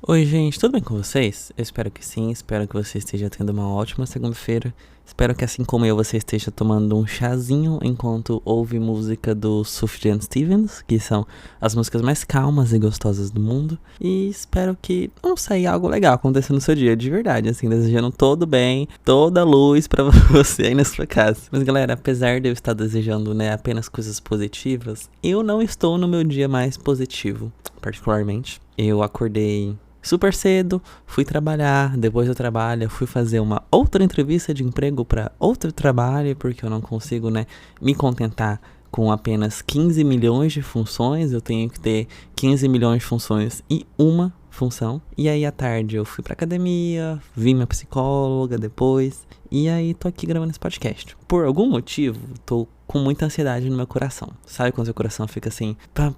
Oi, gente, tudo bem com vocês? Eu espero que sim, espero que você esteja tendo uma ótima segunda-feira. Espero que, assim como eu, você esteja tomando um chazinho enquanto ouve música do Sufjan Stevens, que são as músicas mais calmas e gostosas do mundo. E espero que, não sei, algo legal aconteça no seu dia, de verdade, assim, desejando todo bem, toda luz pra você aí na sua casa. Mas, galera, apesar de eu estar desejando, né, apenas coisas positivas, eu não estou no meu dia mais positivo, particularmente. Eu acordei super cedo, fui trabalhar, depois do trabalho fui fazer uma outra entrevista de emprego para outro trabalho, porque eu não consigo, né, me contentar com apenas 15 milhões de funções, eu tenho que ter 15 milhões de funções e uma função. E aí à tarde eu fui pra academia, vi minha psicóloga depois, e aí tô aqui gravando esse podcast. Por algum motivo, tô com muita ansiedade no meu coração. Sabe quando seu coração fica assim, pá,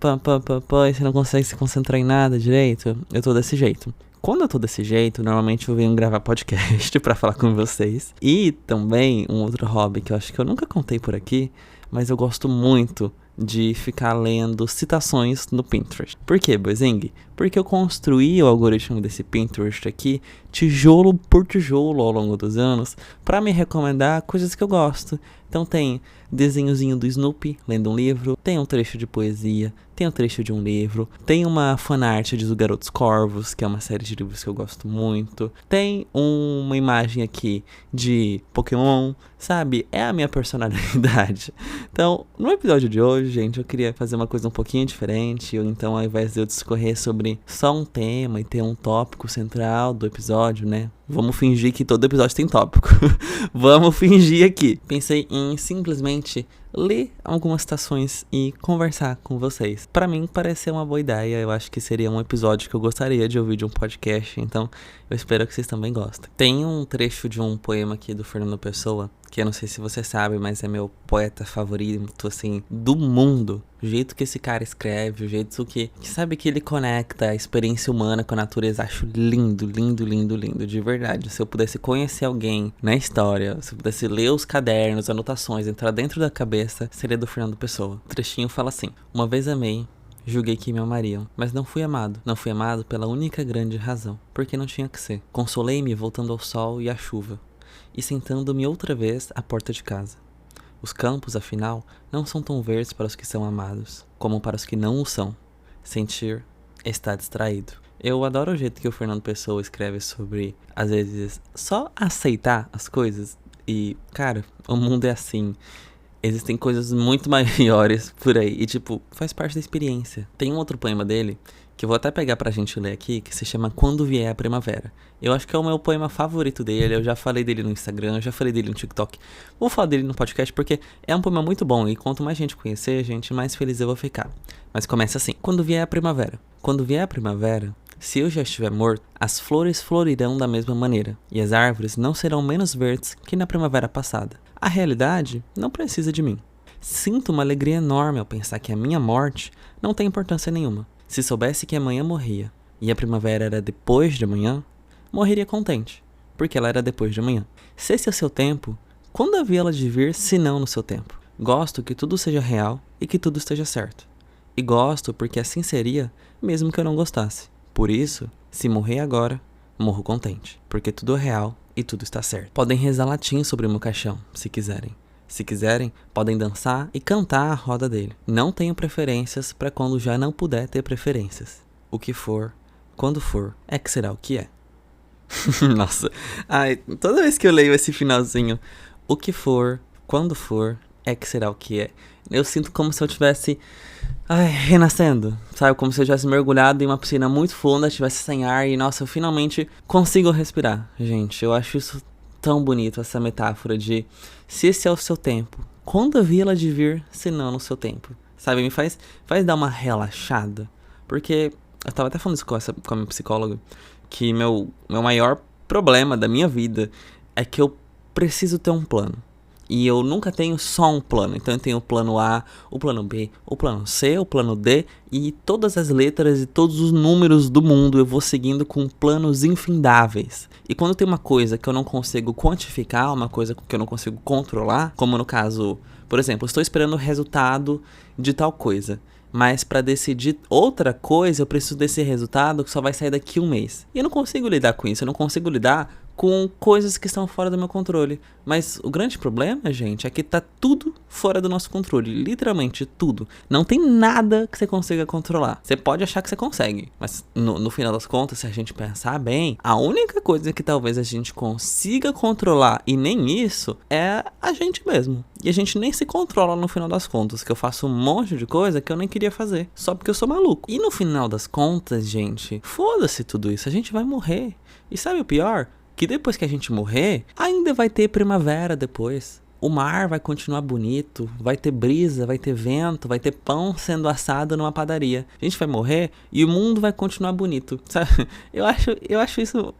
e você não consegue se concentrar em nada direito? Eu tô desse jeito. Quando eu tô desse jeito, normalmente eu venho gravar podcast pra falar com vocês. E também um outro hobby que eu acho que eu nunca contei por aqui, mas eu gosto muito de ficar lendo citações no Pinterest. Por quê, Boizing? Porque eu construí o algoritmo desse Pinterest aqui, tijolo por tijolo ao longo dos anos, para me recomendar coisas que eu gosto. Então tem desenhozinho do Snoopy lendo um livro, tem um trecho de poesia, tem um trecho de um livro, tem uma fanart de Os Garotos Corvos, que é uma série de livros que eu gosto muito, tem uma imagem aqui de Pokémon, sabe? É a minha personalidade. Então, no episódio de hoje, gente, eu queria fazer uma coisa um pouquinho diferente, então ao invés de eu discorrer sobre só um tema e ter um tópico central do episódio, né? Vamos fingir que todo episódio tem tópico. Vamos fingir aqui. Pensei em simplesmente ler algumas citações e conversar com vocês. Pra mim, pareceu uma boa ideia. Eu acho que seria um episódio que eu gostaria de ouvir de um podcast. Então, eu espero que vocês também gostem. Tem um trecho de um poema aqui do Fernando Pessoa, que eu não sei se você sabe, mas é meu poeta favorito, assim, do mundo. O jeito que esse cara escreve, o jeito que sabe que ele conecta a experiência humana com a natureza. Acho lindo, lindo, lindo, lindo, de verdade. Se eu pudesse conhecer alguém na história, se eu pudesse ler os cadernos, anotações, entrar dentro da cabeça, seria do Fernando Pessoa. O trechinho fala assim: uma vez amei, julguei que me amariam, mas não fui amado. Não fui amado pela única grande razão, porque não tinha que ser. Consolei-me voltando ao sol e à chuva, e sentando-me outra vez à porta de casa. Os campos, afinal, não são tão verdes para os que são amados, como para os que não o são. Sentir está distraído. Eu adoro o jeito que o Fernando Pessoa escreve sobre, às vezes, só aceitar as coisas. E, cara, o mundo é assim. Existem coisas muito maiores por aí. E, tipo, faz parte da experiência. Tem um outro poema dele, que eu vou até pegar pra gente ler aqui, que se chama Quando Vier a Primavera. Eu acho que é o meu poema favorito dele. Eu já falei dele no Instagram, eu já falei dele no TikTok. Vou falar dele no podcast porque é um poema muito bom. E quanto mais gente conhecer, gente, mais feliz eu vou ficar. Mas começa assim: quando vier a primavera. Quando vier a primavera, se eu já estiver morto, as flores florirão da mesma maneira, e as árvores não serão menos verdes que na primavera passada. A realidade não precisa de mim. Sinto uma alegria enorme ao pensar que a minha morte não tem importância nenhuma. Se soubesse que amanhã morria, e a primavera era depois de amanhã, morreria contente, porque ela era depois de amanhã. Se esse é o seu tempo, quando havia-la de vir, se não no seu tempo? Gosto que tudo seja real e que tudo esteja certo. E gosto porque assim seria, mesmo que eu não gostasse. Por isso, se morrer agora, morro contente, porque tudo é real e tudo está certo. Podem rezar latim sobre o meu caixão, se quiserem. Se quiserem, podem dançar e cantar à roda dele. Não tenho preferências para quando já não puder ter preferências. O que for, quando for, é que será o que é. Nossa, ai, toda vez que eu leio esse finalzinho, o que for, quando for, é que será o que é. Eu sinto como se eu tivesse renascendo, sabe? Como se eu tivesse mergulhado em uma piscina muito funda, estivesse sem ar e, nossa, eu finalmente consigo respirar. Gente, eu acho isso tão bonito, essa metáfora de se esse é o seu tempo, quando havia-la de vir, se não no seu tempo. Sabe, me faz dar uma relaxada. Porque eu tava até falando isso com a minha psicóloga, que meu maior problema da minha vida é que eu preciso ter um plano. E eu nunca tenho só um plano. Então eu tenho o plano A, o plano B, o plano C, o plano D. E todas as letras e todos os números do mundo eu vou seguindo com planos infindáveis. E quando tem uma coisa que eu não consigo quantificar, uma coisa que eu não consigo controlar, como no caso, por exemplo, estou esperando o resultado de tal coisa. Mas pra decidir outra coisa, eu preciso desse resultado que só vai sair daqui 1 mês. E eu não consigo lidar com isso, eu não consigo lidar com coisas que estão fora do meu controle. Mas o grande problema, gente, é que tá tudo fora do nosso controle. Literalmente tudo. Não tem nada que você consiga controlar. Você pode achar que você consegue, mas no final das contas, se a gente pensar bem, a única coisa que talvez a gente consiga controlar, e nem isso, é a gente mesmo. E a gente nem se controla no final das contas, que eu faço um monte de coisa que eu nem queria fazer, só porque eu sou maluco. E no final das contas, gente, foda-se tudo isso, a gente vai morrer. E sabe o pior? Que depois que a gente morrer, ainda vai ter primavera depois. O mar vai continuar bonito, vai ter brisa, vai ter vento, vai ter pão sendo assado numa padaria. A gente vai morrer e o mundo vai continuar bonito, sabe? Eu acho isso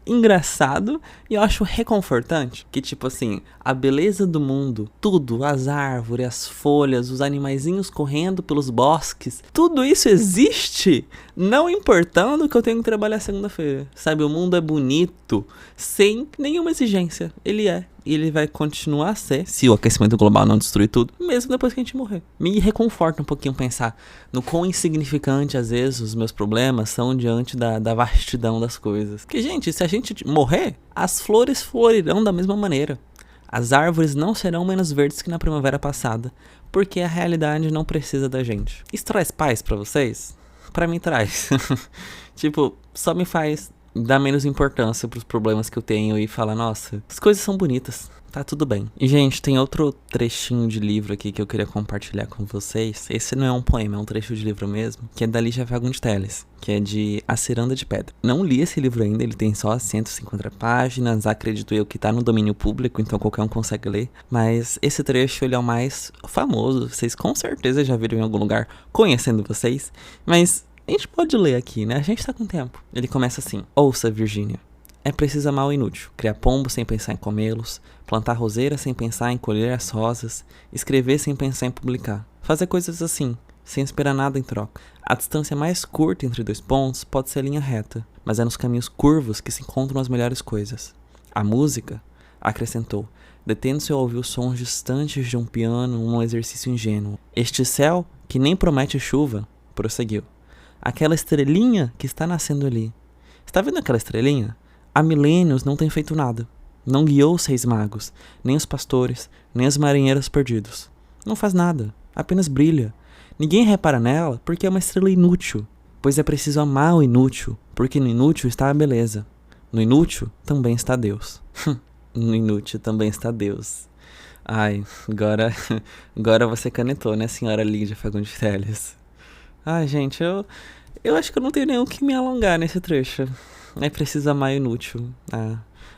engraçado e eu acho reconfortante. Que tipo assim, a beleza do mundo, tudo, as árvores, as folhas, os animaizinhos correndo pelos bosques, tudo isso existe, não importando que eu tenho que trabalhar segunda-feira. Sabe, o mundo é bonito, sem nenhuma exigência. Ele é. E ele vai continuar a ser, se o aquecimento global não destruir tudo, mesmo depois que a gente morrer. Me reconforta um pouquinho pensar no quão insignificante, às vezes, os meus problemas são diante da vastidão das coisas. Porque, gente, se a gente morrer, as flores florirão da mesma maneira. As árvores não serão menos verdes que na primavera passada, porque a realidade não precisa da gente. Isso traz paz pra vocês? Pra mim traz. Tipo, só me faz dar menos importância pros problemas que eu tenho e falar, nossa, as coisas são bonitas, tá tudo bem. E, gente, tem outro trechinho de livro aqui que eu queria compartilhar com vocês. Esse não é um poema, é um trecho de livro mesmo, que é da Lígia Fagundes Telles, que é de A Ciranda de Pedra. Não li esse livro ainda, ele tem só 150 páginas, acredito eu que tá no domínio público, então qualquer um consegue ler. Mas esse trecho, ele é o mais famoso, vocês com certeza já viram em algum lugar, conhecendo vocês, mas a gente pode ler aqui, né? A gente tá com tempo. Ele começa assim: ouça, Virgínia. É preciso amar o inútil. Criar pombos sem pensar em comê-los. Plantar roseira sem pensar em colher as rosas. Escrever sem pensar em publicar. Fazer coisas assim, sem esperar nada em troca. A distância mais curta entre 2 pontos pode ser a linha reta, mas é nos caminhos curvos que se encontram as melhores coisas. A música, acrescentou, detendo-se a ouvir os sons distantes de um piano num exercício ingênuo. Este céu, que nem promete chuva, prosseguiu. Aquela estrelinha que está nascendo ali. Está vendo aquela estrelinha? Há milênios não tem feito nada. Não guiou os 6 magos, nem os pastores, nem os marinheiros perdidos. Não faz nada, apenas brilha. Ninguém repara nela porque é uma estrela inútil. Pois é preciso amar o inútil, porque no inútil está a beleza. No inútil também está Deus. No inútil também está Deus. Ai, agora você canetou, né, senhora Lígia Fagundes Telles? Ai, gente, eu acho que eu não tenho nem o que me alongar nesse trecho. É preciso amar o inútil.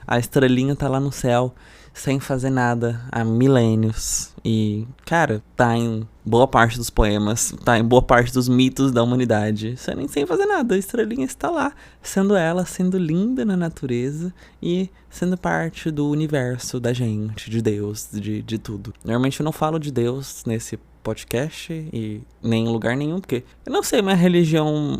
A estrelinha tá lá no céu, sem fazer nada, há milênios. E, cara, tá em boa parte dos poemas, tá em boa parte dos mitos da humanidade. Sem fazer nada, a estrelinha está lá, sendo ela, sendo linda na natureza e sendo parte do universo, da gente, de Deus, de tudo. Normalmente eu não falo de Deus nesse podcast e nem em lugar nenhum, porque eu não sei, minha religião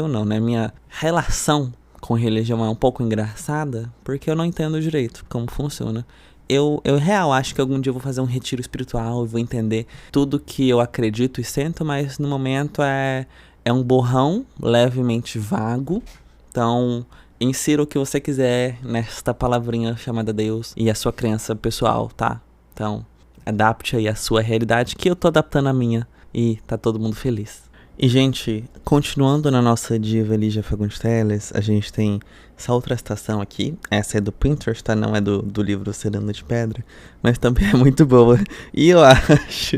não, né? Minha relação com religião é um pouco engraçada, porque eu não entendo direito como funciona. Eu real acho que algum dia eu vou fazer um retiro espiritual e vou entender tudo que eu acredito e sinto, mas no momento é um borrão levemente vago. Então, insira o que você quiser nesta palavrinha chamada Deus e a sua crença pessoal, tá? Então, adapte aí a sua realidade, que eu tô adaptando a minha e tá todo mundo feliz. E, gente, continuando na nossa diva Lígia Fagundes Telles, a gente tem essa outra citação aqui. Essa é do Pinterest, tá? Não é do livro Ciranda de Pedra, mas também é muito boa. E eu acho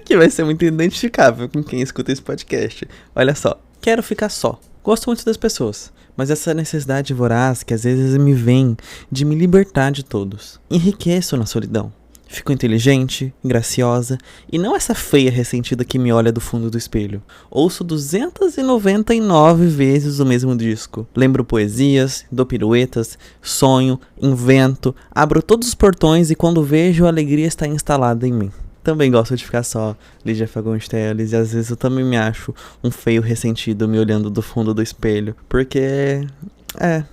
que vai ser muito identificável com quem escuta esse podcast. Olha só, quero ficar só. Gosto muito das pessoas, mas essa necessidade voraz que às vezes me vem de me libertar de todos. Enriqueço na solidão. Fico inteligente, graciosa, e não essa feia ressentida que me olha do fundo do espelho. Ouço 299 vezes o mesmo disco. Lembro poesias, dou piruetas, sonho, invento, abro todos os portões e quando vejo a alegria está instalada em mim. Também gosto de ficar só, Lígia Fagundes Telles, e às vezes eu também me acho um feio ressentido me olhando do fundo do espelho. Porque,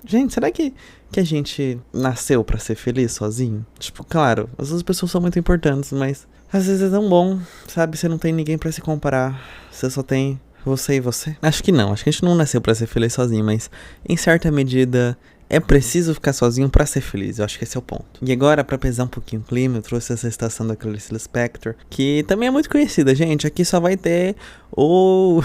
gente, será que a gente nasceu pra ser feliz sozinho? Tipo, claro, as outras pessoas são muito importantes, mas Às vezes é tão bom, sabe? Você não tem ninguém pra se comparar. Você só tem você e você. Acho que não, acho que a gente não nasceu pra ser feliz sozinho, mas em certa medida é preciso ficar sozinho pra ser feliz. Eu acho que esse é o ponto. E agora, pra pesar um pouquinho o clima, eu trouxe essa estação da Clarice Lispector, que também é muito conhecida, gente. Aqui só vai ter o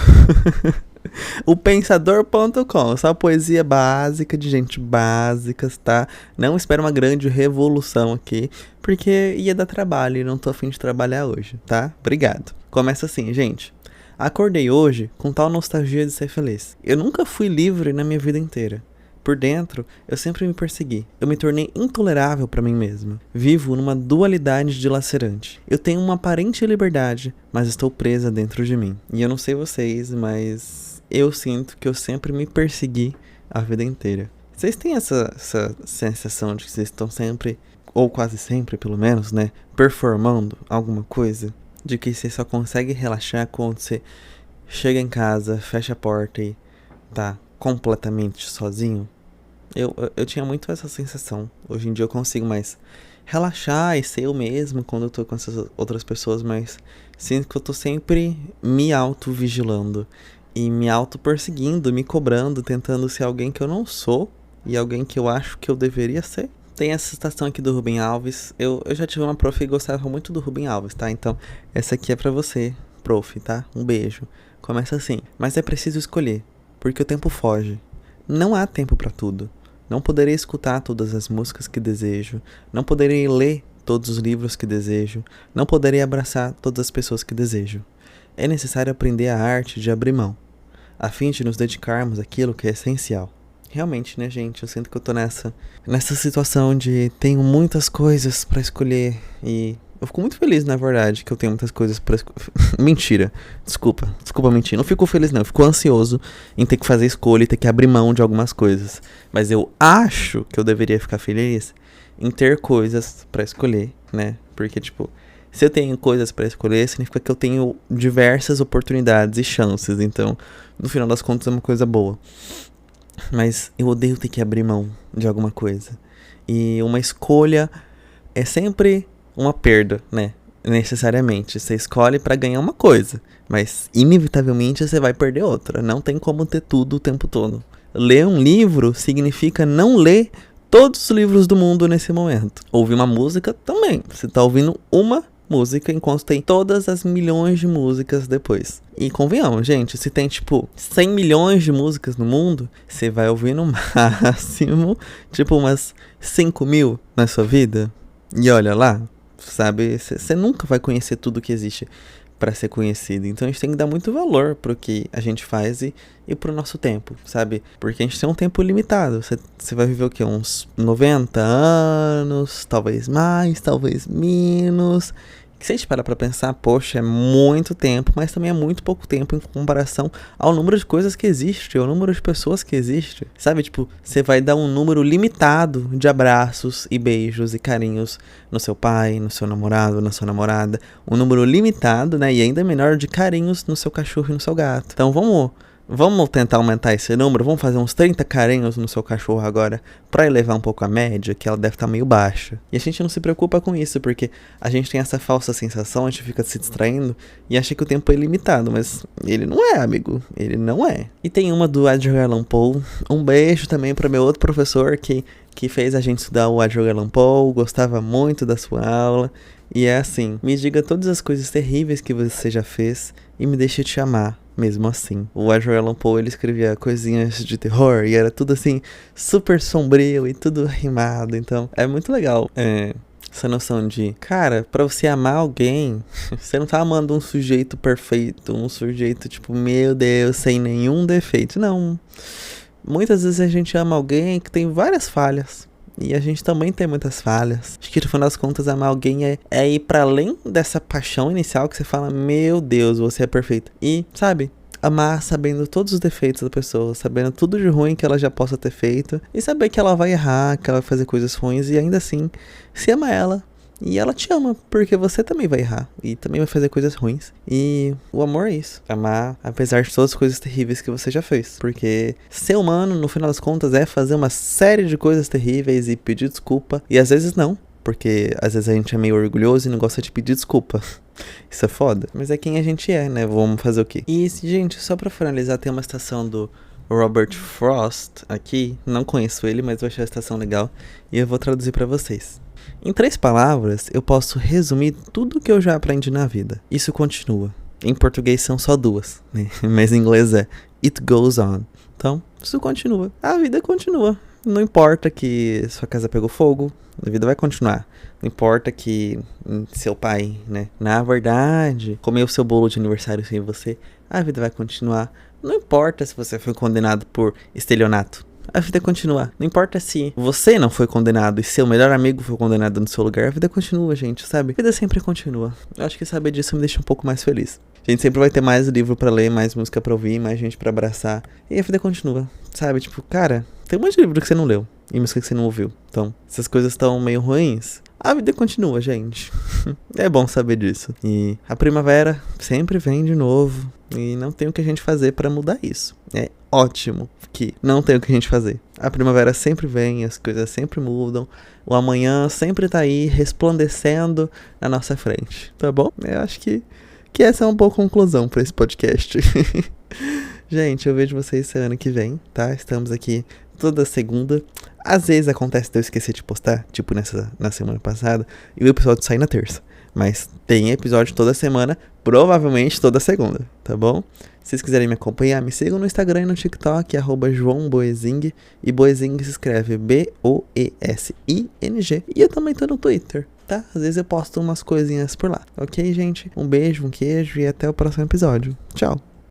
o pensador.com, só poesia básica de gente básicas, tá? Não espero uma grande revolução aqui, porque ia dar trabalho e não tô a fim de trabalhar hoje, tá? Obrigado. Começa assim, gente. Acordei hoje com tal nostalgia de ser feliz. Eu nunca fui livre na minha vida inteira. Por dentro, eu sempre me persegui. Eu me tornei intolerável pra mim mesmo. Vivo numa dualidade dilacerante. Eu tenho uma aparente liberdade, mas estou presa dentro de mim. E eu não sei vocês, mas eu sinto que eu sempre me persegui a vida inteira. Vocês têm essa sensação de que vocês estão sempre, ou quase sempre pelo menos, né, performando alguma coisa? De que você só consegue relaxar quando você chega em casa, fecha a porta e tá completamente sozinho? Eu tinha muito essa sensação. Hoje em dia eu consigo mais relaxar e ser eu mesmo quando eu tô com essas outras pessoas, mas sinto que eu tô sempre me auto-vigilando e me auto-perseguindo, me cobrando, tentando ser alguém que eu não sou e alguém que eu acho que eu deveria ser. Tem essa citação aqui do Rubem Alves. Eu já tive uma prof que gostava muito do Rubem Alves, tá? Então, essa aqui é pra você, prof, tá? Um beijo. Começa assim. Mas é preciso escolher, porque o tempo foge. Não há tempo pra tudo. Não poderei escutar todas as músicas que desejo. Não poderei ler todos os livros que desejo. Não poderei abraçar todas as pessoas que desejo. É necessário aprender a arte de abrir mão, a fim de nos dedicarmos àquilo que é essencial. Realmente, né, gente? Eu sinto que eu tô nessa situação de tenho muitas coisas pra escolher e eu fico muito feliz, na verdade, que eu tenho muitas coisas pra escolher. Mentira. Desculpa mentir. Não fico feliz, não. Eu fico ansioso em ter que fazer escolha e ter que abrir mão de algumas coisas. Mas eu acho que eu deveria ficar feliz em ter coisas pra escolher, né? Porque, tipo, se eu tenho coisas pra escolher, significa que eu tenho diversas oportunidades e chances. Então, no final das contas, é uma coisa boa. Mas eu odeio ter que abrir mão de alguma coisa. E uma escolha é sempre uma perda, né? Necessariamente. Você escolhe pra ganhar uma coisa, mas inevitavelmente você vai perder outra. Não tem como ter tudo o tempo todo. Ler um livro significa não ler todos os livros do mundo nesse momento. Ouvir uma música também. Você tá ouvindo uma música enquanto tem todas as milhões de músicas depois. E convenhamos, gente, se tem tipo 100 milhões de músicas no mundo, você vai ouvir no máximo tipo umas 5 mil na sua vida. E olha lá, sabe, você nunca vai conhecer tudo que existe pra ser conhecido. Então a gente tem que dar muito valor pro que a gente faz e pro nosso tempo, sabe? Porque a gente tem um tempo limitado. Você vai viver o quê? Uns 90 anos, talvez mais, talvez menos. Que se a gente parar pra pensar, poxa, é muito tempo, mas também é muito pouco tempo em comparação ao número de coisas que existe, ao número de pessoas que existe. Sabe, tipo, você vai dar um número limitado de abraços e beijos e carinhos no seu pai, no seu namorado, na sua namorada. Um número limitado, né, e ainda menor de carinhos no seu cachorro e no seu gato. Então vamos tentar aumentar esse número, vamos fazer uns 30 carinhos no seu cachorro agora, pra elevar um pouco a média, que ela deve estar meio baixa. E a gente não se preocupa com isso, porque a gente tem essa falsa sensação, a gente fica se distraindo e acha que o tempo é ilimitado, mas ele não é, amigo, ele não é. E tem uma do Edgar Allan Poe, um beijo também para meu outro professor que fez a gente estudar o Edgar Allan Poe, gostava muito da sua aula. E é assim, me diga todas as coisas terríveis que você já fez e me deixe te amar. Mesmo assim, o Edgar Allan Poe, ele escrevia coisinhas de terror e era tudo assim, super sombrio e tudo rimado. Então, é muito legal essa noção de, cara, pra você amar alguém, você não tá amando um sujeito perfeito, um sujeito tipo, meu Deus, sem nenhum defeito. Não. Muitas vezes a gente ama alguém que tem várias falhas. E a gente também tem muitas falhas. Acho que no final das contas, amar alguém é ir pra além dessa paixão inicial que você fala, meu Deus, você é perfeito. E, sabe, amar sabendo todos os defeitos da pessoa, sabendo tudo de ruim que ela já possa ter feito. E saber que ela vai errar, que ela vai fazer coisas ruins. E ainda assim, se ama ela. E ela te ama, porque você também vai errar. E também vai fazer coisas ruins. E o amor é isso. Amar, apesar de todas as coisas terríveis que você já fez. Porque ser humano, no final das contas, é fazer uma série de coisas terríveis e pedir desculpa. E às vezes não. porque às vezes a gente é meio orgulhoso e não gosta de pedir desculpa. Isso é foda. Mas é quem a gente é, né? Vamos fazer o quê? E, gente, só pra finalizar, tem uma citação do Robert Frost aqui. Não conheço ele, mas eu achei a citação legal. E eu vou traduzir pra vocês. Em 3 palavras, eu posso resumir tudo que eu já aprendi na vida. Isso continua. Em português são só 2, né? Mas em inglês é It goes on. Então, isso continua. A vida continua. Não importa que sua casa pegou fogo, a vida vai continuar. Não importa que seu pai, né, na verdade, comeu seu bolo de aniversário sem você, a vida vai continuar. Não importa se você foi condenado por estelionato, a vida continua. Não importa se você não foi condenado e seu melhor amigo foi condenado no seu lugar, a vida continua, gente, sabe? A vida sempre continua. Eu acho que saber disso me deixa um pouco mais feliz. A gente sempre vai ter mais livro pra ler, mais música pra ouvir, mais gente pra abraçar. E a vida continua, sabe? Tipo, cara, tem um monte de livro que você não leu e música que você não ouviu. Então, se as coisas estão meio ruins, a vida continua, gente. É bom saber disso. E a primavera sempre vem de novo. E não tem o que a gente fazer pra mudar isso. É ótimo que não tem o que a gente fazer. A primavera sempre vem, as coisas sempre mudam. O amanhã sempre tá aí resplandecendo na nossa frente. Tá bom? Eu acho que essa é uma boa conclusão pra esse podcast. Gente, eu vejo vocês semana que vem, tá? Estamos aqui toda segunda. Às vezes acontece de eu esquecer de postar, tipo na semana passada, e o episódio sai na terça. Mas tem episódio toda semana, provavelmente toda segunda, tá bom? Se vocês quiserem me acompanhar, me sigam no Instagram e no TikTok, @JoãoBoezing. E Boezing se escreve Boesing. E eu também tô no Twitter, tá? Às vezes eu posto umas coisinhas por lá, ok, gente? Um beijo, um queijo e até o próximo episódio. Tchau!